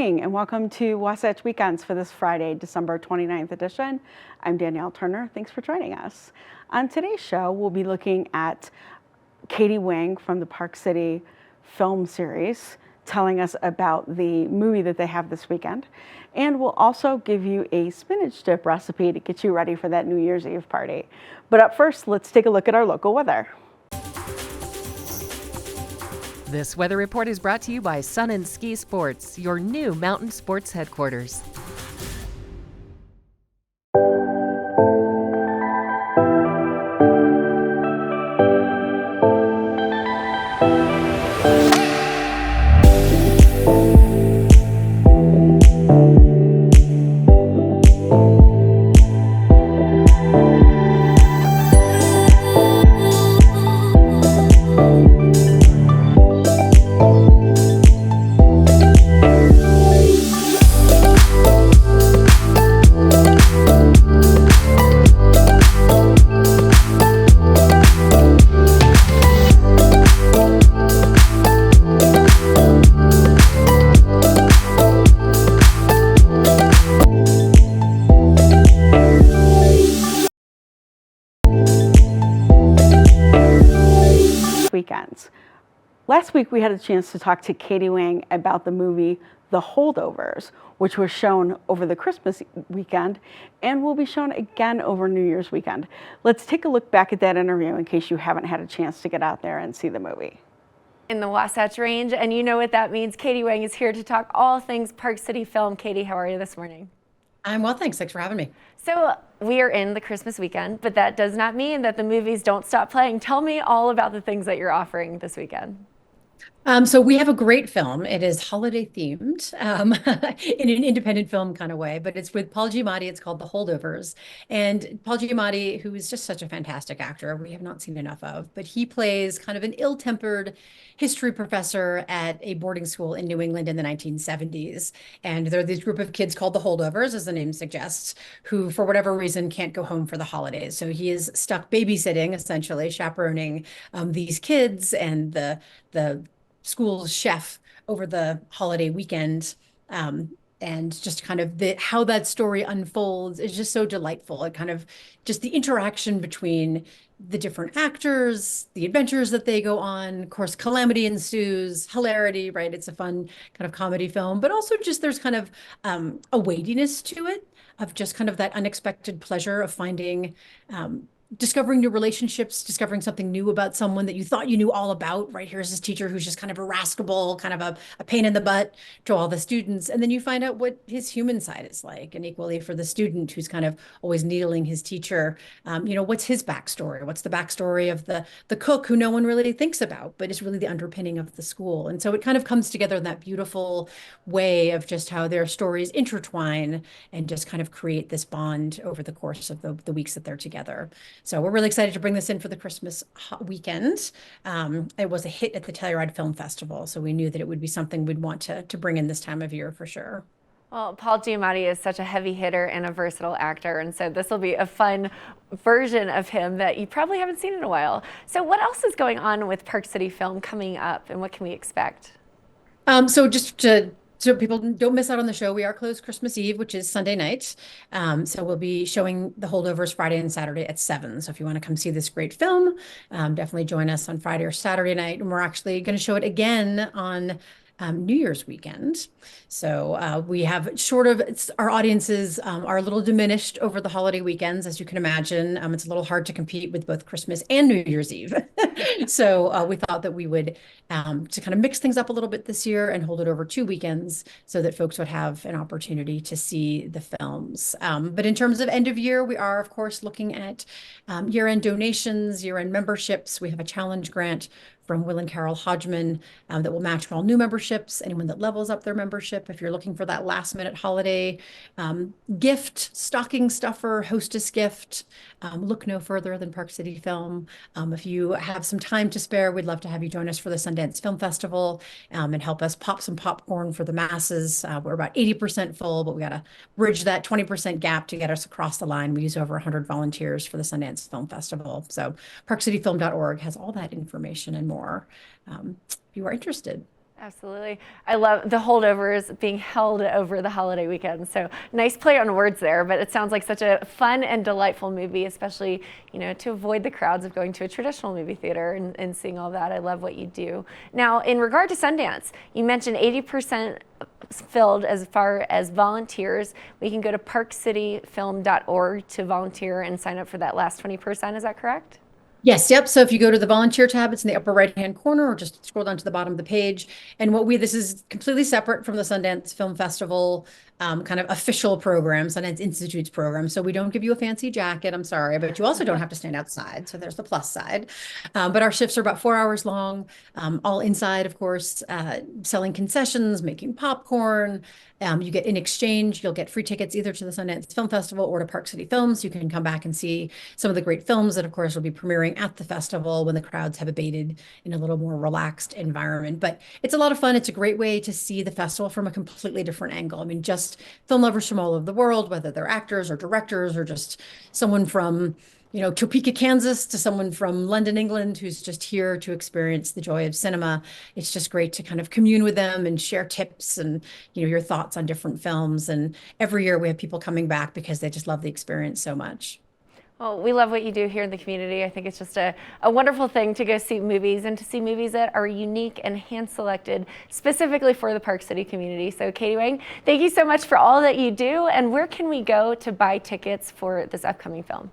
morning and welcome to Wasatch Weekends for this Friday, December 29th edition. I'm Danielle Turner. Thanks for joining us. On today's show, we'll be looking at Katie Wang from the Park City film series, telling us about the movie that they have this weekend. And we'll also give you a spinach dip recipe to get you ready for that New Year's Eve party. But up first, let's take a look at our local weather. This weather report is brought to you by Sun and Ski Sports, your new mountain sports headquarters. Weekends. Last week we had a chance to talk to Katie Wang about the movie The Holdovers, which was shown over the Christmas weekend and will be shown again over New Year's weekend. Let's take a look back at that interview in case you haven't had a chance to get out there and see the movie. In the Wasatch Range, and you know what that means. Katie Wang is here to talk all things Park City film. Katie, how are you this morning? I'm well, thanks. Thanks for having me. So we are in the Christmas weekend, but that does not mean that the movies don't stop playing. Tell me all about the things that you're offering this weekend. So we have a great film. It is holiday themed in an independent film kind of way, but it's with Paul Giamatti. It's called The Holdovers. And Paul Giamatti, who is just such a fantastic actor, we have not seen enough of, but he plays kind of an ill-tempered history professor at a boarding school in New England in the 1970s. And there are this group of kids called the Holdovers, as the name suggests, who for whatever reason can't go home for the holidays. So he is stuck babysitting, essentially chaperoning these kids and the school's chef over the holiday weekend. And just kind of how that story unfolds is just so delightful. It kind of just the interaction between the different actors, the adventures that they go on. Of course, calamity ensues, hilarity, right? It's a fun kind of comedy film, but also just there's kind of a weightiness to it of just kind of that unexpected pleasure of finding discovering new relationships, discovering something new about someone that you thought you knew all about, right? Here's this teacher who's just kind of irascible, kind of a pain in the butt to all the students. And then you find out what his human side is like. And equally for the student who's kind of always needling his teacher, what's his backstory? What's the backstory of the cook who no one really thinks about, but is really the underpinning of the school. And so it kind of comes together in that beautiful way of just how their stories intertwine and just kind of create this bond over the course of the weeks that they're together. So we're really excited to bring this in for the Christmas weekend. It was a hit at the Telluride Film Festival, so we knew that it would be something we'd want to bring in this time of year for sure. Well, Paul Giamatti is such a heavy hitter and a versatile actor, and so this will be a fun version of him that you probably haven't seen in a while. So what else is going on with Park City Film coming up, and what can we expect? So people don't miss out on the show, we are closed Christmas Eve, which is Sunday night. So we'll be showing The Holdovers Friday and Saturday at 7. So if you want to come see this great film, definitely join us on Friday or Saturday night. And we're actually going to show it again on New Year's weekend. So we have our audiences are a little diminished over the holiday weekends, as you can imagine. It's a little hard to compete with both Christmas and New Year's Eve. So we thought that we would to kind of mix things up a little bit this year and hold it over 2 weekends so that folks would have an opportunity to see the films. But in terms of end of year, we are, of course, looking at year-end donations, year-end memberships. We have a challenge grant from Will and Carol Hodgman that will match all new memberships, anyone that levels up their membership. If you're looking for that last minute holiday gift, stocking stuffer, hostess gift, look no further than Park City Film. If you have some time to spare, we'd love to have you join us for the Sundance Film Festival and help us pop some popcorn for the masses. We're about 80% full, but we got to bridge that 20% gap to get us across the line. We use over 100 volunteers for the Sundance Film Festival. So parkcityfilm.org has all that information and more if you are interested. Absolutely. I love the holdovers being held over the holiday weekend. So nice play on words there, but it sounds like such a fun and delightful movie, especially, to avoid the crowds of going to a traditional movie theater and seeing all that. I love what you do. Now, in regard to Sundance, you mentioned 80% filled as far as volunteers. We can go to parkcityfilm.org to volunteer and sign up for that last 20%. Is that correct? Yes, yep. So if you go to the volunteer tab, it's in the upper right-hand corner, or just scroll down to the bottom of the page. And this is completely separate from the Sundance Film Festival kind of official program, Sundance Institute's program. So we don't give you a fancy jacket, I'm sorry, but you also don't have to stand outside. So there's the plus side. But our shifts are about 4 hours long, all inside, of course, selling concessions, making popcorn. You get in exchange, you'll get free tickets either to the Sundance Film Festival or to Park City Films. You can come back and see some of the great films that, of course, will be premiering at the festival when the crowds have abated in a little more relaxed environment. But it's a lot of fun. It's a great way to see the festival from a completely different angle. I mean, just film lovers from all over the world, whether they're actors or directors or just someone from Topeka, Kansas, to someone from London, England, who's just here to experience the joy of cinema. It's just great to kind of commune with them and share tips and, your thoughts on different films. And every year we have people coming back because they just love the experience so much. Well, we love what you do here in the community. I think it's just a wonderful thing to go see movies and to see movies that are unique and hand-selected specifically for the Park City community. So Katie Wang, thank you so much for all that you do. And where can we go to buy tickets for this upcoming film?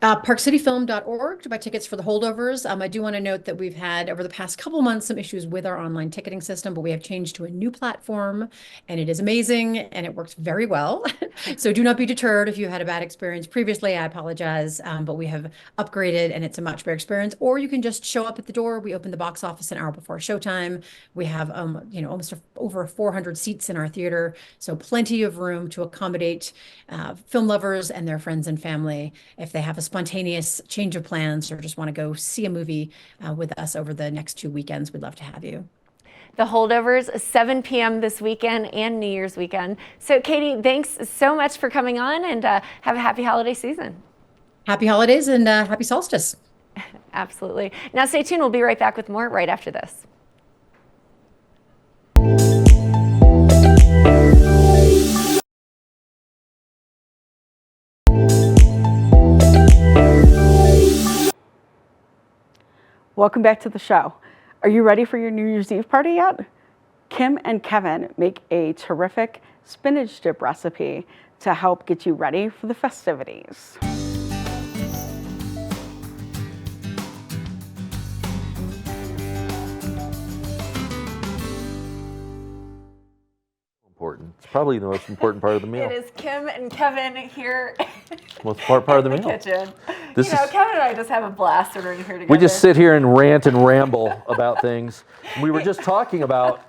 Parkcityfilm.org to buy tickets for the holdovers. I do want to note that we've had over the past couple months some issues with our online ticketing system, but we have changed to a new platform and it is amazing and it works very well. So do not be deterred if you had a bad experience previously. I apologize, but we have upgraded and it's a much better experience. Or you can just show up at the door. We open the box office an hour before showtime. We have almost over 400 seats in our theater, so plenty of room to accommodate film lovers and their friends and family if they have a spontaneous change of plans or just want to go see a movie with us over the next 2 weekends. We'd love to have you. The holdovers, 7 p.m. this weekend and New Year's weekend. So Katie, thanks so much for coming on and have a happy holiday season. Happy holidays and happy solstice. Absolutely. Now stay tuned. We'll be right back with more right after this. Welcome back to the show. Are you ready for your New Year's Eve party yet? Kim and Kevin make a terrific spinach dip recipe to help get you ready for the festivities. Important. It's probably the most important part of the meal. It is Kim and Kevin here Most part of the in the meal. kitchen. This is- Kevin and I just have a blast when we're in here together. We just sit here and rant and ramble about things. We were just talking about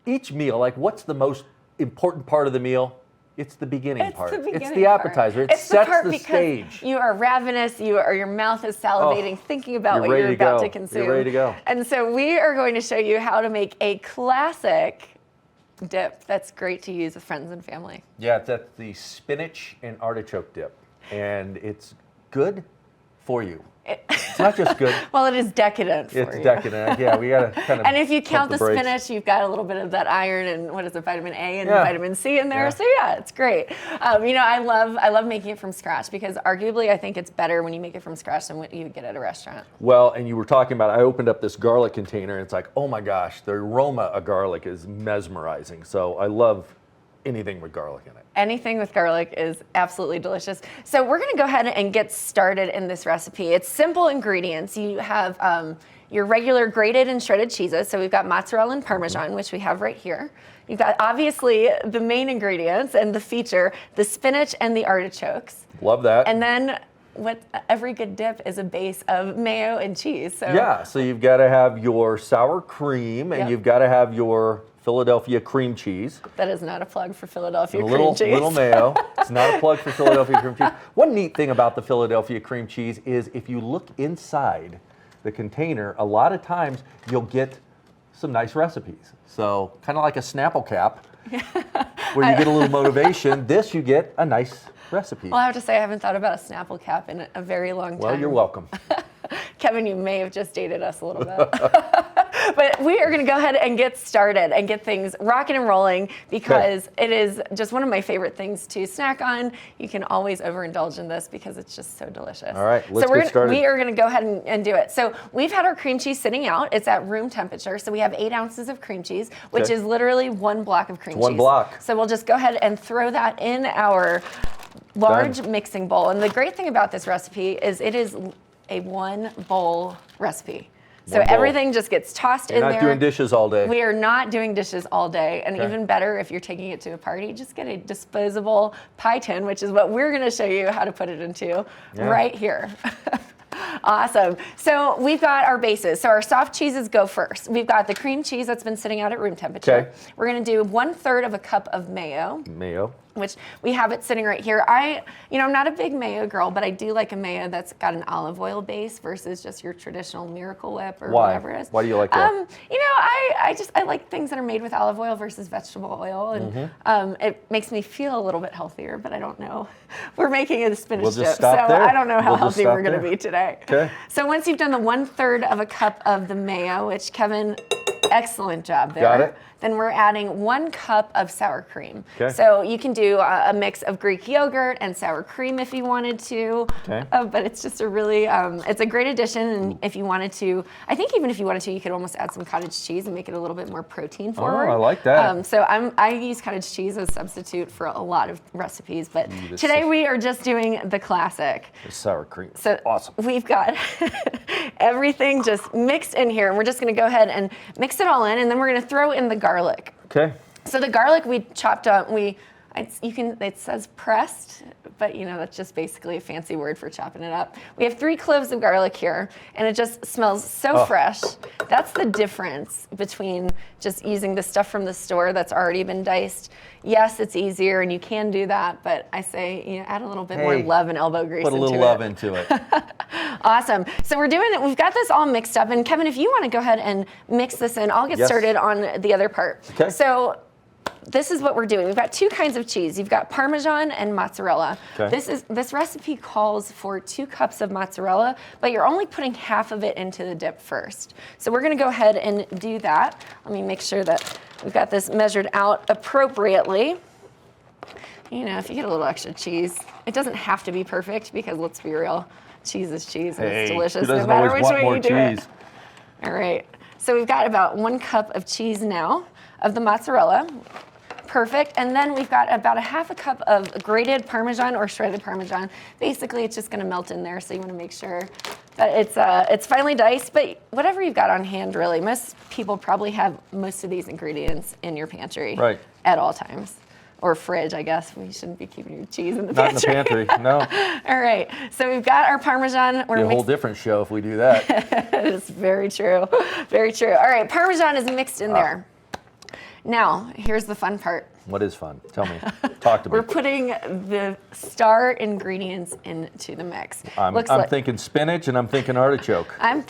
each meal, what's the most important part of the meal? It's the beginning part. It's the appetizer. It sets the stage. You are ravenous. Your mouth is salivating, thinking about what you're about to consume. You're ready to go. And so we are going to show you how to make a classic dip that's great to use with friends and family. Yeah, that's the spinach and artichoke dip. And it's good for you. It's not just good. Well, it is decadent for you. It's decadent. Yeah, we got to kind of. And if you count the brakes. spinach, you've got a little bit of that iron and vitamin A and vitamin C in there. Yeah. So yeah, it's great. I love making it from scratch because arguably I think it's better when you make it from scratch than what you would get at a restaurant. Well, and you were talking about, I opened up this garlic container and it's like, oh my gosh, the aroma of garlic is mesmerizing. So I love anything with garlic in it. Anything with garlic is absolutely delicious. So we're gonna go ahead and get started in this recipe. It's simple ingredients. You have your regular grated and shredded cheeses. So we've got mozzarella and Parmesan, which we have right here. You've got obviously the main ingredients and the feature, the spinach and the artichokes. Love that. And then what every good dip is a base of mayo and cheese. So yeah, so you've got to have your sour cream and you've got to have your Philadelphia cream cheese. That is not a plug for Philadelphia cream cheese. Little mayo. It's not a plug for Philadelphia cream cheese. One neat thing about the Philadelphia cream cheese is if you look inside the container, a lot of times you'll get some nice recipes. So kind of like a Snapple cap where you get a little motivation. This you get a nice recipe. Well, I have to say I haven't thought about a Snapple cap in a very long time. Well, you're welcome. Kevin, you may have just dated us a little bit. But we are going to go ahead and get started and get things rocking and rolling because it is just one of my favorite things to snack on. You can always overindulge in this because it's just so delicious. All right, let's get started. We are going to go ahead and do it. So we've had our cream cheese sitting out. It's at room temperature. So we have 8 ounces of cream cheese, which is literally 1 block of cream cheese. 1 block. So we'll just go ahead and throw that in our large mixing bowl. And the great thing about this recipe is it is a 1 bowl recipe. So everything just gets tossed in there. You're not doing dishes all day. We are not doing dishes all day. And even better, if you're taking it to a party, just get a disposable pie tin, which is what we're going to show you how to put it into right here. Awesome. So we've got our bases. So our soft cheeses go first. We've got the cream cheese that's been sitting out at room temperature. Okay. We're going to do 1/3 of a cup of mayo. Mayo. Which we have it sitting right here. I'm not a big mayo girl, but I do like a mayo that's got an olive oil base versus just your traditional Miracle Whip or whatever it is. Why do you like that? I like things that are made with olive oil versus vegetable oil, and it makes me feel a little bit healthier. But I don't know. We're making a spinach dip, so I don't know how healthy we're going to be today. Okay. So once you've done the 1/3 of a cup of the mayo, which Kevin, excellent job there. Got it. Then we're adding 1 cup of sour cream. Okay. So you can do a mix of Greek yogurt and sour cream if you wanted to. Okay. But it's just a really, it's a great addition. And if you wanted to, I think even if you wanted to, you could almost add some cottage cheese and make it a little bit more protein forward. Oh, I like that. So I use cottage cheese as a substitute for a lot of recipes. But today we are just doing the classic. The sour cream. So awesome. We've got everything just mixed in here. And we're just going to go ahead and mix it all in. And then we're going to throw in the garlic. Okay. So the garlic we chopped up, it says pressed, but that's just basically a fancy word for chopping it up. We have 3 cloves of garlic here, and it just smells so fresh. That's the difference between just using the stuff from the store that's already been diced. Yes, it's easier, and you can do that, but I say add a little bit more love and elbow grease into it. Put a little love into it. Awesome. So we're doing it. We've got this all mixed up, and Kevin, if you want to go ahead and mix this in, I'll get started on the other part. Okay. So this is what we're doing. We've got 2 kinds of cheese. You've got Parmesan and mozzarella. Okay. This recipe calls for 2 cups of mozzarella, but you're only putting half of it into the dip first. So we're going to go ahead and do that. Let me make sure that we've got this measured out appropriately. If you get a little extra cheese, it doesn't have to be perfect because let's be real, cheese is cheese and it's delicious no matter which way you do it. All right. So we've got about 1 cup of cheese now of the mozzarella. Perfect. And then we've got about a half a cup of grated Parmesan or shredded Parmesan. Basically, it's just going to melt in there, so you want to make sure that it's finely diced, but whatever you've got on hand, really. Most people probably have most of these ingredients in your pantry at all times. Or fridge, I guess. We shouldn't be keeping your cheese in the pantry. Not in the pantry, no. All right, so we've got our Parmesan. We're a whole different show if we do that. It's very true, very true. All right, Parmesan is mixed in there. Now, here's the fun part. What is fun? Tell me. Talk to me. We're putting the star ingredients into the mix. I'm thinking spinach and I'm thinking artichoke. You're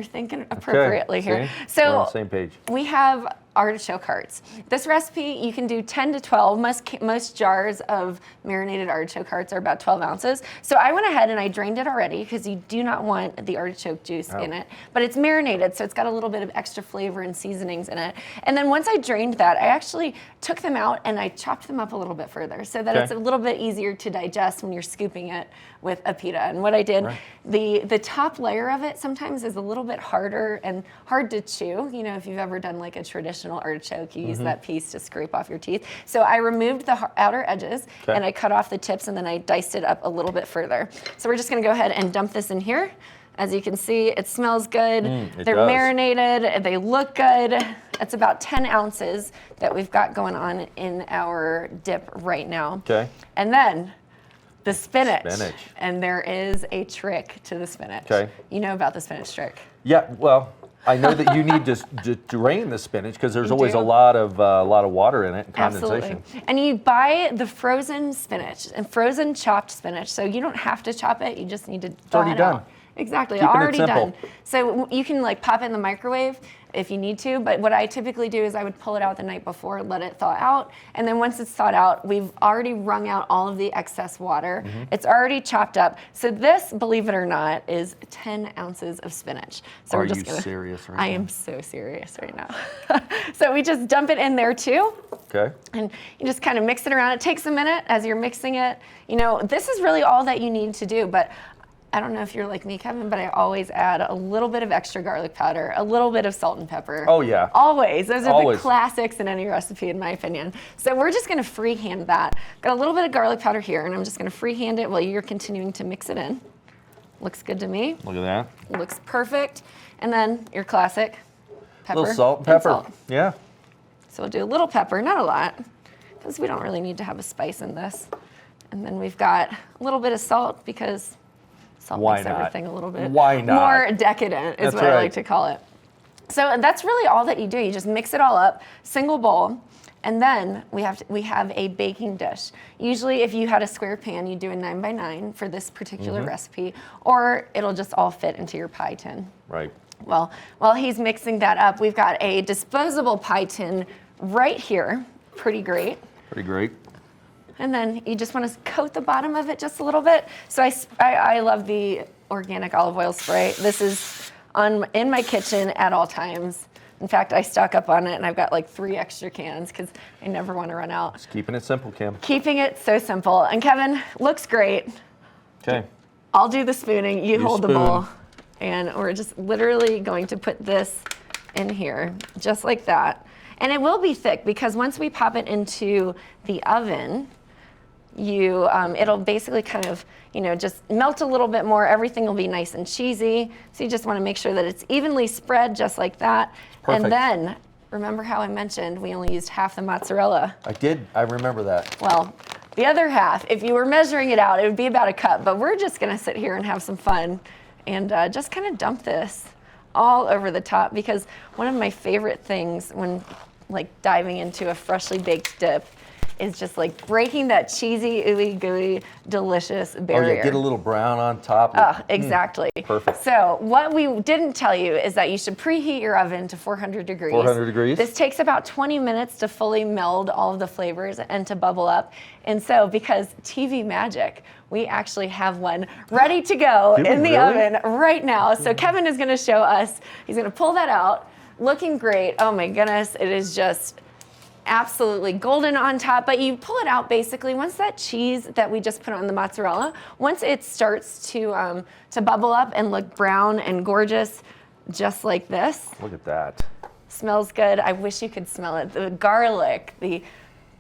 thinking appropriately here. See? So we're on the same page. We have artichoke hearts. This recipe, you can do 10 to 12. Most jars of marinated artichoke hearts are about 12 ounces. So I went ahead and I drained it already because you do not want the artichoke juice in it. But it's marinated, so it's got a little bit of extra flavor and seasonings in it. And then once I drained that, I actually took them out and I chopped them up a little bit further so that it's a little bit easier to digest when you're scooping it with a pita. And what I did, the top layer of it sometimes is a little bit harder and hard to chew. If you've ever done like a traditional artichoke, you use that piece to scrape off your teeth. So I removed the outer edges and I cut off the tips and then I diced it up a little bit further. So we're just gonna go ahead and dump this in here. As you can see, it smells good. They're marinated, they look good. It's about 10 ounces that we've got going on in our dip right now. Okay. And then the spinach. And there is a trick to the spinach. Okay. You know about the spinach trick. Yeah, well, I know that you need to drain the spinach because there's always a lot of water in it and condensation. Absolutely. And you buy the frozen spinach and frozen chopped spinach. So you don't have to chop it. You just need to thaw it out. Exactly, Keeping it already simple. done. So you can like pop it in the microwave if you need to, but what I typically do is I would pull it out the night before, let it thaw out, and then once it's thawed out, we've already wrung out all of the excess water. It's already chopped up. So this, believe it or not, is 10 ounces of spinach. So Are we're just you serious right I now? am so serious right now. So we just dump it in there too. Okay. And you just kind of mix it around. It takes a minute as you're mixing it. You know, this is really all that you need to do, but I don't know if you're like me, Kevin, but I always add a little bit of extra garlic powder, a little bit of salt and pepper. Oh, yeah. Always. Those are Always. the classics in any recipe, in my opinion. So we're just gonna freehand that. Got a little bit of garlic powder here, and I'm just gonna freehand it while you're continuing to mix it in. Looks good to me. Look at that. Looks perfect. And then your classic pepper. A little salt and pepper. salt. Yeah. So we'll do a little pepper, not a lot, because we don't really need to have a spice in this. And then we've got a little bit of salt because salt Why makes not? everything a little bit Why not? more decadent, is That's what I right. like to call it. So that's really all that you do. You just mix it all up, single bowl, and then we have a baking dish. Usually if you had a square pan, you do a 9 by 9 for this particular recipe, or it'll just all fit into your pie tin. Right. Well, while he's mixing that up, we've got a disposable pie tin right here. Pretty great. Pretty great. And then you just want to coat the bottom of it just a little bit. So I love the organic olive oil spray. This is in my kitchen at all times. In fact, I stock up on it, and I've got like 3 extra cans because I never want to run out. Just keeping it simple, Kim. Keeping it so simple. And Kevin, looks great. Okay. I'll do the spooning, you hold the spoon. bowl. And we're just literally going to put this in here, just like that. And it will be thick because once we pop it into the oven, it'll basically kind of, just melt a little bit more. Everything will be nice and cheesy. So you just want to make sure that it's evenly spread, just like that. Perfect. And then, remember how I mentioned we only used half the mozzarella? I did. I remember that. Well, the other half, if you were measuring it out, it would be about a cup. But we're just going to sit here and have some fun and just kind of dump this all over the top, because one of my favorite things when like diving into a freshly baked dip is just like breaking that cheesy, ooey gooey, delicious barrier. Oh yeah, get a little brown on top. Exactly. Perfect. So what we didn't tell you is that you should preheat your oven to 400 degrees. 400 degrees. This takes about 20 minutes to fully meld all of the flavors and to bubble up. And so because TV magic, we actually have one ready to go Do we in the really? oven right now. So Kevin is gonna show us, he's gonna pull that out, looking great. Oh my goodness, it is just absolutely golden on top, but you pull it out basically once that cheese that we just put on the mozzarella, once it starts to bubble up and look brown and gorgeous, just like this. Look at that. Smells good. I wish you could smell it. The garlic, the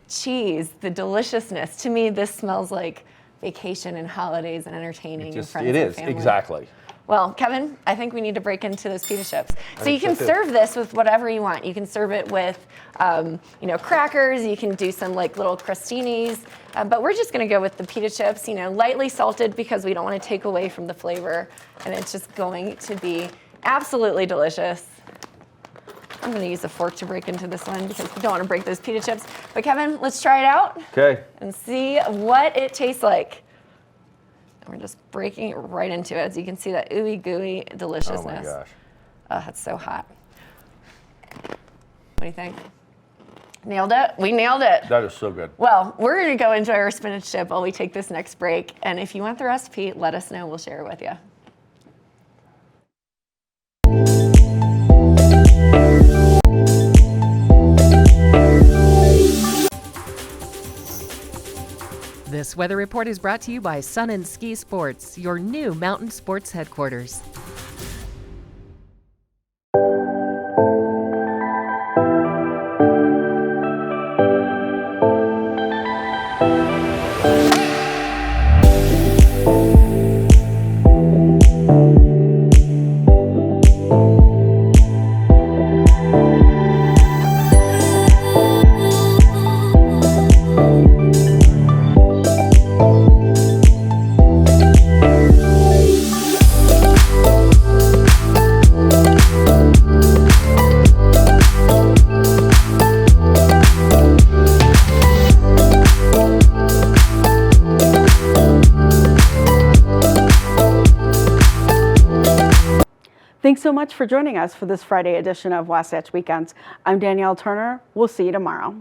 cheese, the deliciousness. To me, this smells like vacation and holidays and entertaining and friends It and is, family. exactly. Well, Kevin, I think we need to break into those pita chips. So you think can so, too. serve this with whatever you want. You can serve it with, crackers. You can do some like little crostinis. But we're just going to go with the pita chips, lightly salted because we don't want to take away from the flavor. And it's just going to be absolutely delicious. I'm going to use a fork to break into this one because we don't want to break those pita chips. But Kevin, let's try it out Okay. and see what it tastes like. And we're just breaking it right into it. As you can see, that ooey gooey deliciousness. Oh my gosh. Oh, that's so hot. What do you think? Nailed it? We nailed it. That is so good. Well, we're going to go enjoy our spinach chip while we take this next break. And if you want the recipe, let us know. We'll share it with you. This weather report is brought to you by Sun and Ski Sports, your new mountain sports headquarters. Thanks so much for joining us for this Friday edition of Wasatch Weekends. I'm Danielle Turner. We'll see you tomorrow.